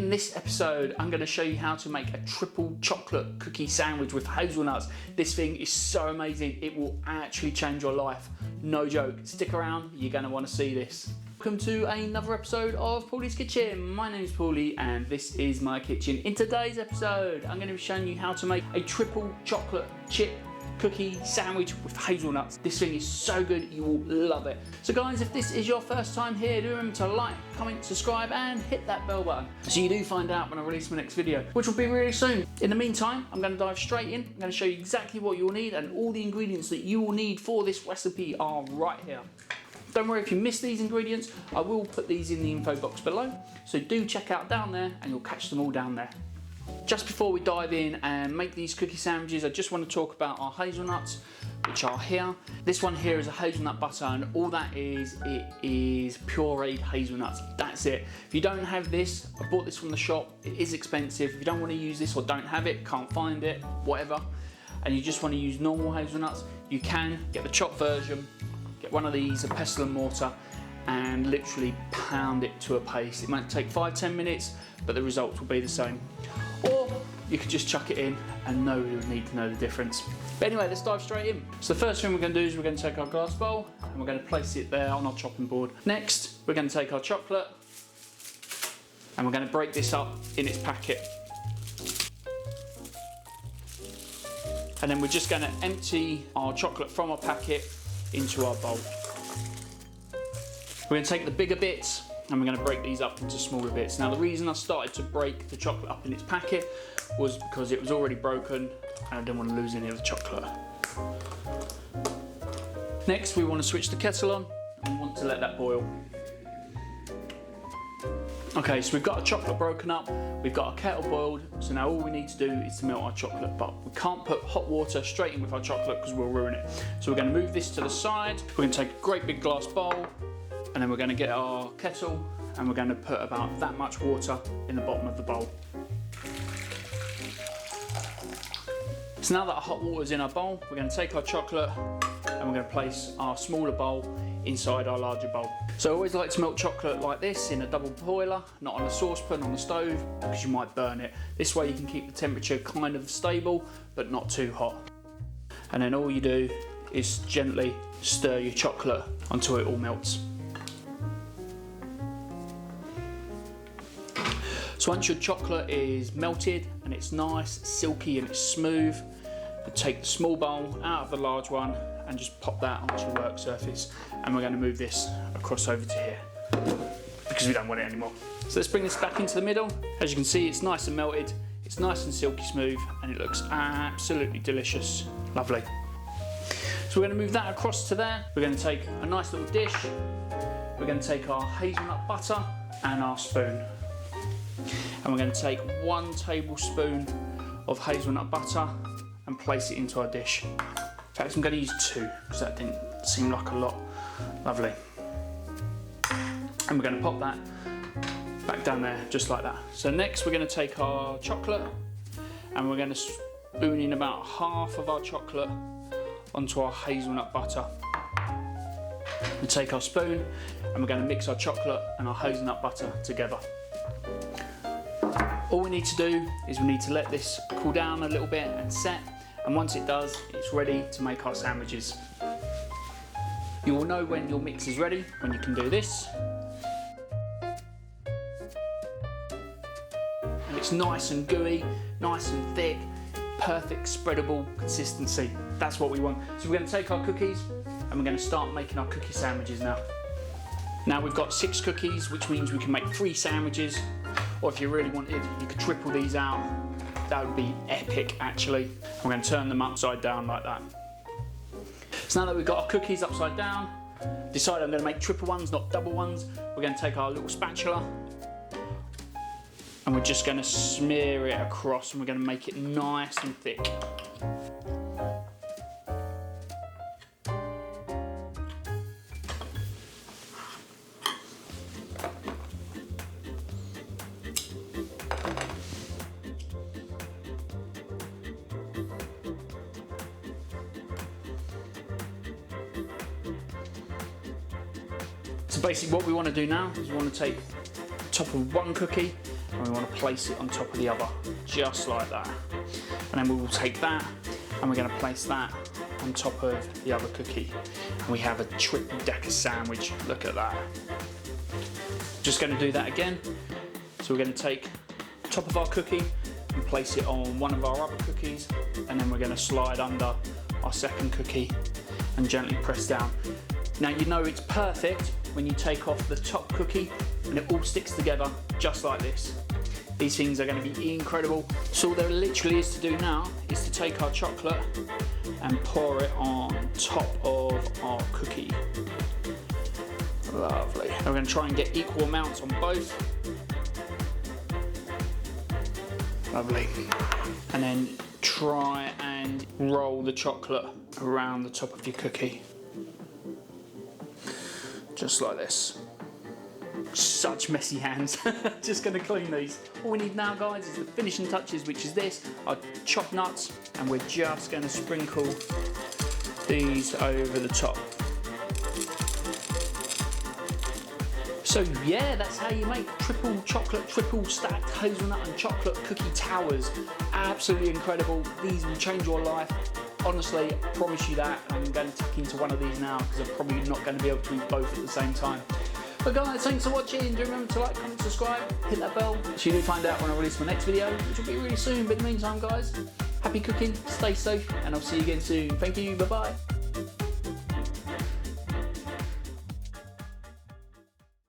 In this episode, I'm going to show you how to make a triple chocolate cookie sandwich with hazelnuts. This thing is so amazing, it will actually change your life. No joke. Stick around, you're going to want to see this. Welcome to another episode of Paulies Kitchen. My name is Paulie and this is my kitchen. In today's episode, I'm going to be showing you how to make a triple chocolate chip cookie sandwich with hazelnuts. This thing is so good, you will love it. So guys, if this is your first time here, do remember to like, comment, subscribe and hit that bell button so you do find out when I release my next video, which will be really soon. In the meantime, I'm going to dive straight in. I'm going to show you exactly what you'll need, and all the ingredients that you will need for this recipe are right here. Don't worry if you miss these ingredients, I will put these in the info box below, so do check out down there and you'll catch them all down there. Just before we dive in and make these cookie sandwiches, I just want to talk about our hazelnuts, which are here. This one here is a hazelnut butter, and all that is, it is pureed hazelnuts. That's it. If you don't have this, I bought this from the shop. It is expensive. If you don't want to use this or don't have it, can't find it, whatever, and you just want to use normal hazelnuts, you can get the chopped version. Get one of these, a pestle and mortar, and literally pound it to a paste. It might take 5-10 minutes, but the results will be the same. Or you could just chuck it in and nobody would need to know the difference. But anyway, let's dive straight in. So the first thing we're going to do is we're going to take our glass bowl and we're going to place it there on our chopping board. Next, we're going to take our chocolate and we're going to break this up in its packet. And then we're just going to empty our chocolate from our packet into our bowl. We're going to take the bigger bits and we're going to break these up into smaller bits. Now the reason I started to break the chocolate up in its packet was because it was already broken and I didn't want to lose any of the chocolate. Next we want to switch the kettle on and we want to let that boil. Okay, so we've got our chocolate broken up, we've got our kettle boiled, so now all we need to do is to melt our chocolate, but we can't put hot water straight in with our chocolate because we'll ruin it. So we're going to move this to the side, we're going to take a great big glass bowl, and then we're going to get our kettle and we're going to put about that much water in the bottom of the bowl. So now that our hot water is in our bowl, we're going to take our chocolate and we're going to place our smaller bowl inside our larger bowl. So I always like to melt chocolate like this in a double boiler, not on a saucepan on the stove, because you might burn it. This way you can keep the temperature kind of stable but not too hot. And then all you do is gently stir your chocolate until it all melts. So once your chocolate is melted and it's nice, silky and it's smooth, you take the small bowl out of the large one and just pop that onto your work surface, and we're going to move this across over to here because we don't want it anymore. So let's bring this back into the middle. As you can see, it's nice and melted, it's nice and silky smooth, and it looks absolutely delicious. Lovely. So we're going to move that across to there. We're going to take a nice little dish, we're going to take our hazelnut butter and our spoon, and we're going to take 1 tablespoon of hazelnut butter and place it into our dish. In fact, I'm going to use 2 because that didn't seem like a lot. Lovely. And we're going to pop that back down there just like that. So next we're going to take our chocolate and we're going to spoon in about half of our chocolate onto our hazelnut butter. We take our spoon and we're going to mix our chocolate and our hazelnut butter together. All we need to do is we need to let this cool down a little bit and set, and once it does, it's ready to make our sandwiches. You will know when your mix is ready when you can do this. And it's nice and gooey, nice and thick, perfect spreadable consistency. That's what we want. So we're going to take our cookies and we're going to start making our cookie sandwiches now. Now we've got 6 cookies, which means we can make 3 sandwiches. Or if you really wanted, you could triple these out. That would be epic, actually. We're going to turn them upside down like that. So now that we've got our cookies upside down, decided I'm going to make triple ones, not double ones. We're going to take our little spatula and we're just going to smear it across, and we're going to make it nice and thick. So basically what we want to do now is we want to take the top of 1 cookie and we want to place it on top of the other, just like that. And then we will take that and we're going to place that on top of the other cookie. And we have a triple decker sandwich, look at that. Just going to do that again. So we're going to take the top of our cookie and place it on one of our other cookies, and then we're going to slide under our second cookie and gently press down. Now you know it's perfect when you take off the top cookie and it all sticks together just like this. These things are going to be incredible. So all there literally is to do now is to take our chocolate and pour it on top of our cookie. Lovely. And we're going to try and get equal amounts on both. Lovely. And then try and roll the chocolate around the top of your cookie. Just like this. Such messy hands. Just going to clean these. All we need now, guys, is the finishing touches, which is this, our chopped nuts, and we're just going to sprinkle these over the top. So yeah, that's how you make triple chocolate, triple stacked hazelnut and chocolate cookie towers. Absolutely incredible. These will change your life. Honestly, I promise you that. I'm going to tuck into one of these now because I'm probably not going to be able to eat both at the same time. But guys, thanks for watching. Do remember to like, comment, subscribe, hit that bell so you do find out when I release my next video, which will be really soon. But in the meantime, guys, happy cooking, stay safe, and I'll see you again soon. Thank you, bye-bye.